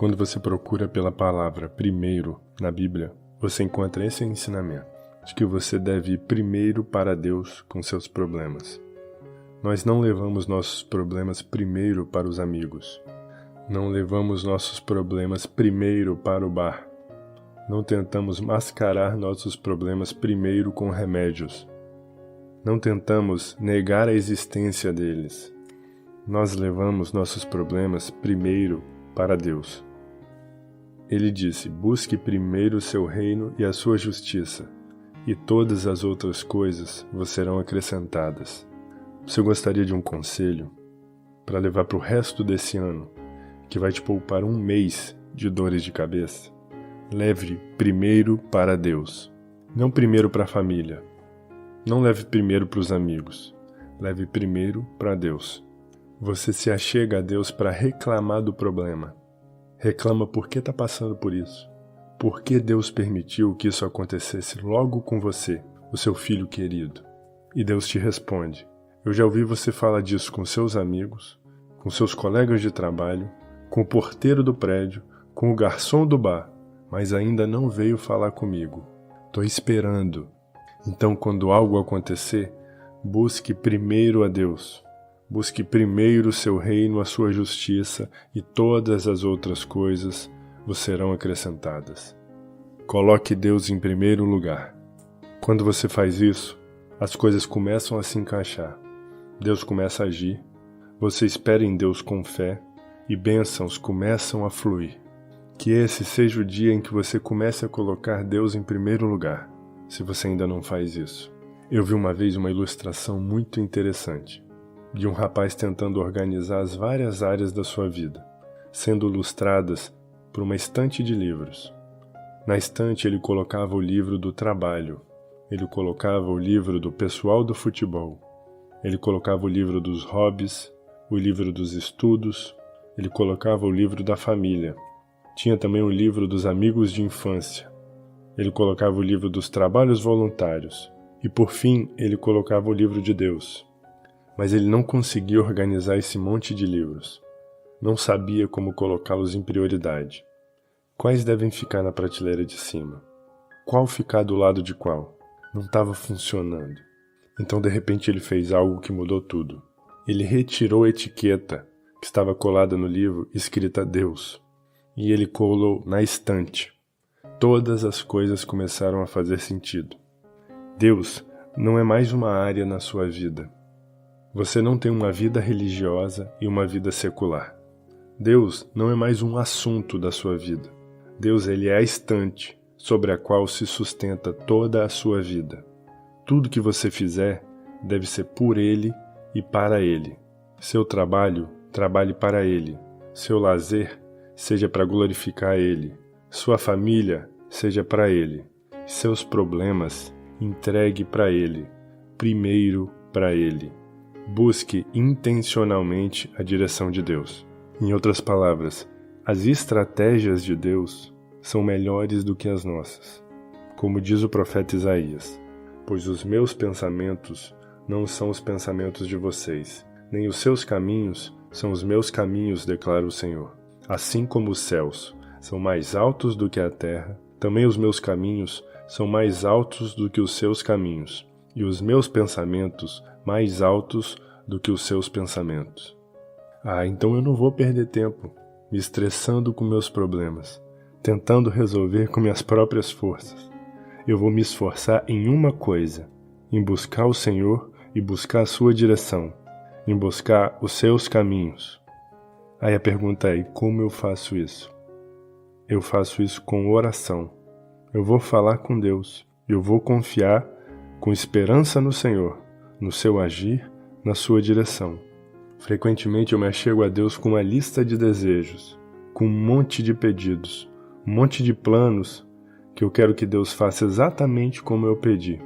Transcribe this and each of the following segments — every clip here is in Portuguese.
Quando você procura pela palavra primeiro na Bíblia, você encontra esse ensinamento, de que você deve ir primeiro para Deus com seus problemas. Nós não levamos nossos problemas primeiro para os amigos. Não levamos nossos problemas primeiro para o bar. Não tentamos mascarar nossos problemas primeiro com remédios. Não tentamos negar a existência deles. Nós levamos nossos problemas primeiro para Deus. Ele disse: busque primeiro o seu reino e a sua justiça, e todas as outras coisas vos serão acrescentadas. Você gostaria de um conselho para levar para o resto desse ano, que vai te poupar 1 mês de dores de cabeça? Leve primeiro para Deus, não primeiro para a família. Não leve primeiro para os amigos, leve primeiro para Deus. Você se achega a Deus para reclamar do problema. Reclama por que está passando por isso. Por que Deus permitiu que isso acontecesse logo com você, o seu filho querido? E Deus te responde: eu já ouvi você falar disso com seus amigos, com seus colegas de trabalho, com o porteiro do prédio, com o garçom do bar, mas ainda não veio falar comigo. Estou esperando. Então, quando algo acontecer, busque primeiro a Deus. Busque primeiro o seu reino, a sua justiça, e todas as outras coisas vos serão acrescentadas. Coloque Deus em primeiro lugar. Quando você faz isso, as coisas começam a se encaixar. Deus começa a agir, você espera em Deus com fé, e bênçãos começam a fluir. Que esse seja o dia em que você comece a colocar Deus em primeiro lugar, se você ainda não faz isso. Eu vi uma vez uma ilustração muito interessante, de um rapaz tentando organizar as várias áreas da sua vida, sendo ilustradas por uma estante de livros. Na estante ele colocava o livro do trabalho, ele colocava o livro do pessoal do futebol, ele colocava o livro dos hobbies, o livro dos estudos, ele colocava o livro da família. Tinha também o livro dos amigos de infância. Ele colocava o livro dos trabalhos voluntários. E por fim, ele colocava o livro de Deus. Mas ele não conseguia organizar esse monte de livros. Não sabia como colocá-los em prioridade. Quais devem ficar na prateleira de cima? Qual ficar do lado de qual? Não estava funcionando. Então, de repente, ele fez algo que mudou tudo. Ele retirou a etiqueta que estava colada no livro, escrita Deus, e ele colou na estante. Todas as coisas começaram a fazer sentido. Deus não é mais uma área na sua vida. Você não tem uma vida religiosa e uma vida secular. Deus não é mais um assunto da sua vida. Deus, ele é a estante sobre a qual se sustenta toda a sua vida. Tudo que você fizer deve ser por Ele e para Ele. Seu trabalho, trabalhe para Ele. Seu lazer, seja para glorificar Ele. Sua família, seja para Ele. Seus problemas, entregue para Ele. Primeiro para Ele. Busque intencionalmente a direção de Deus. Em outras palavras, as estratégias de Deus são melhores do que as nossas. Como diz o profeta Isaías: pois os meus pensamentos não são os pensamentos de vocês, nem os seus caminhos são os meus caminhos, declara o Senhor. Assim como os céus são mais altos do que a terra, também os meus caminhos são mais altos do que os seus caminhos, e os meus pensamentos mais altos do que os seus pensamentos. Então eu não vou perder tempo me estressando com meus problemas, tentando resolver com minhas próprias forças. Eu vou me esforçar em uma coisa, em buscar o Senhor e buscar a sua direção, em buscar os seus caminhos. Aí a pergunta é: e como eu faço isso? Eu faço isso com oração. Eu vou falar com Deus, eu vou confiar com esperança no Senhor, no seu agir, na sua direção. Frequentemente eu me achego a Deus com uma lista de desejos, com um monte de pedidos, um monte de planos que eu quero que Deus faça exatamente como eu pedi.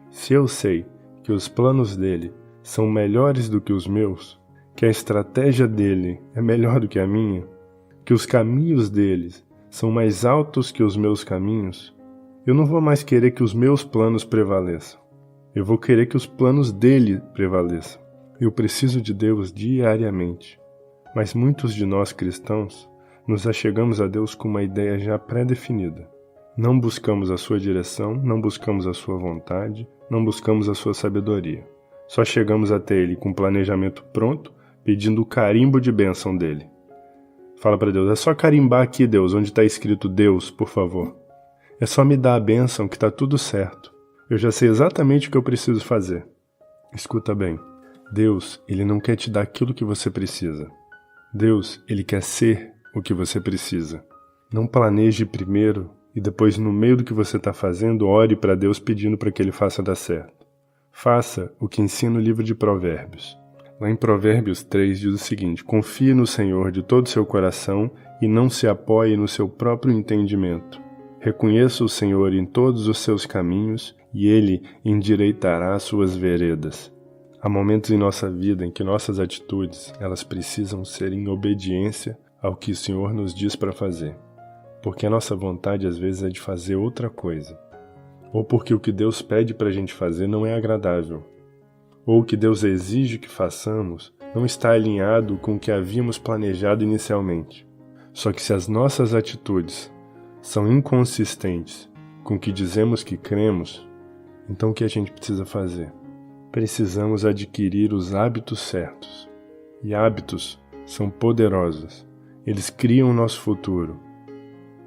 Se eu sei que os planos dele são melhores do que os meus, que a estratégia dele é melhor do que a minha, que os caminhos deles são mais altos que os meus caminhos, eu não vou mais querer que os meus planos prevaleçam. Eu vou querer que os planos dele prevaleçam. Eu preciso de Deus diariamente. Mas muitos de nós cristãos nos achegamos a Deus com uma ideia já pré-definida. Não buscamos a sua direção, não buscamos a sua vontade, não buscamos a sua sabedoria. Só chegamos até Ele com o planejamento pronto, pedindo o carimbo de bênção dele. Fala para Deus, é só carimbar aqui, Deus, onde está escrito Deus, por favor. É só me dar a bênção que está tudo certo. Eu já sei exatamente o que eu preciso fazer. Escuta bem, Deus, Ele não quer te dar aquilo que você precisa. Deus, Ele quer ser o que você precisa. Não planeje primeiro e depois, no meio do que você está fazendo, ore para Deus pedindo para que Ele faça dar certo. Faça o que ensina o livro de Provérbios. Lá em Provérbios 3 diz o seguinte: confie no Senhor de todo o seu coração e não se apoie no seu próprio entendimento. Reconheça o Senhor em todos os seus caminhos e Ele endireitará as suas veredas. Há momentos em nossa vida em que nossas atitudes elas precisam ser em obediência ao que o Senhor nos diz para fazer. Porque a nossa vontade às vezes é de fazer outra coisa. Ou porque o que Deus pede para a gente fazer não é agradável. Ou o que Deus exige que façamos não está alinhado com o que havíamos planejado inicialmente. Só que se as nossas atitudes são inconsistentes com o que dizemos que cremos, então o que a gente precisa fazer? Precisamos adquirir os hábitos certos. E hábitos são poderosos. Eles criam o nosso futuro.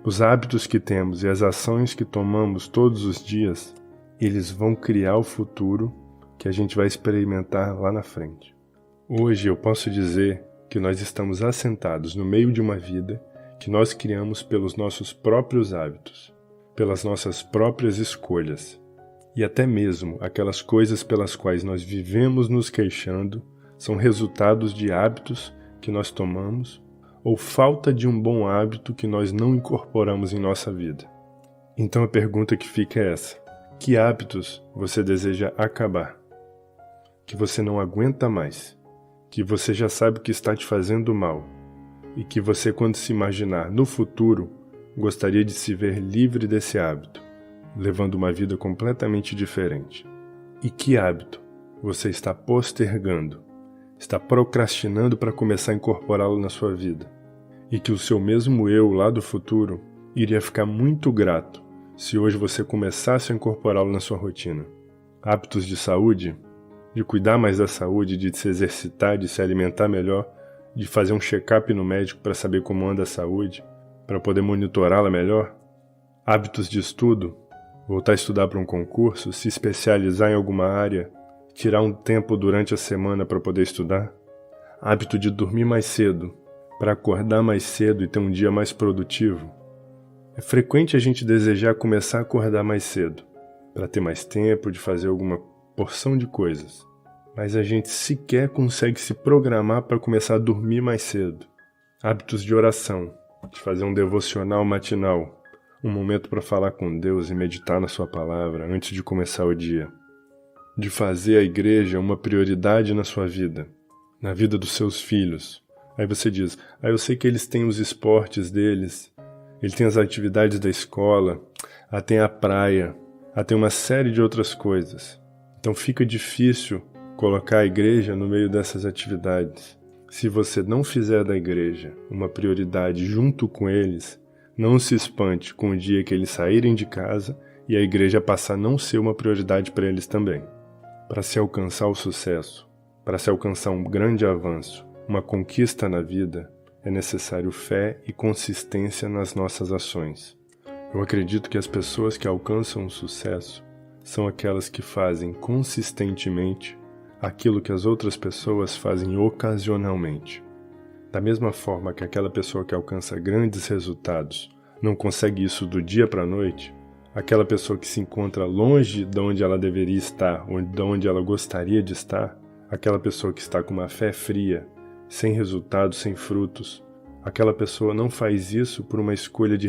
Os hábitos que temos e as ações que tomamos todos os dias, eles vão criar o futuro que a gente vai experimentar lá na frente. Hoje eu posso dizer que nós estamos assentados no meio de uma vida que nós criamos pelos nossos próprios hábitos, pelas nossas próprias escolhas. E até mesmo aquelas coisas pelas quais nós vivemos nos queixando são resultados de hábitos que nós tomamos ou falta de um bom hábito que nós não incorporamos em nossa vida. Então a pergunta que fica é essa: que hábitos você deseja acabar? Que você não aguenta mais, que você já sabe que está te fazendo mal e que você, quando se imaginar no futuro, gostaria de se ver livre desse hábito, levando uma vida completamente diferente. E que hábito você está postergando, está procrastinando para começar a incorporá-lo na sua vida? E que o seu mesmo eu lá do futuro iria ficar muito grato se hoje você começasse a incorporá-lo na sua rotina. Hábitos de saúde, de cuidar mais da saúde, de se exercitar, de se alimentar melhor, de fazer um check-up no médico para saber como anda a saúde, para poder monitorá-la melhor. Hábitos de estudo, voltar a estudar para um concurso, se especializar em alguma área, tirar um tempo durante a semana para poder estudar. Hábito de dormir mais cedo, para acordar mais cedo e ter um dia mais produtivo. É frequente a gente desejar começar a acordar mais cedo, para ter mais tempo de fazer alguma porção de coisas. Mas a gente sequer consegue se programar para começar a dormir mais cedo. Hábitos de oração, de fazer um devocional matinal, um momento para falar com Deus e meditar na sua palavra antes de começar o dia. De fazer a igreja uma prioridade na sua vida, na vida dos seus filhos. Aí você diz, eu sei que eles têm os esportes deles, ele tem as atividades da escola, tem a praia, tem uma série de outras coisas. Então fica difícil colocar a igreja no meio dessas atividades. Se você não fizer da igreja uma prioridade junto com eles, não se espante com o dia que eles saírem de casa e a igreja passar a não ser uma prioridade para eles também. Para se alcançar o sucesso, para se alcançar um grande avanço, uma conquista na vida, é necessário fé e consistência nas nossas ações. Eu acredito que as pessoas que alcançam o sucesso são aquelas que fazem consistentemente aquilo que as outras pessoas fazem ocasionalmente. Da mesma forma que aquela pessoa que alcança grandes resultados não consegue isso do dia para a noite, aquela pessoa que se encontra longe de onde ela deveria estar, ou de onde ela gostaria de estar, aquela pessoa que está com uma fé fria, sem resultados, sem frutos, aquela pessoa não faz isso por uma escolha de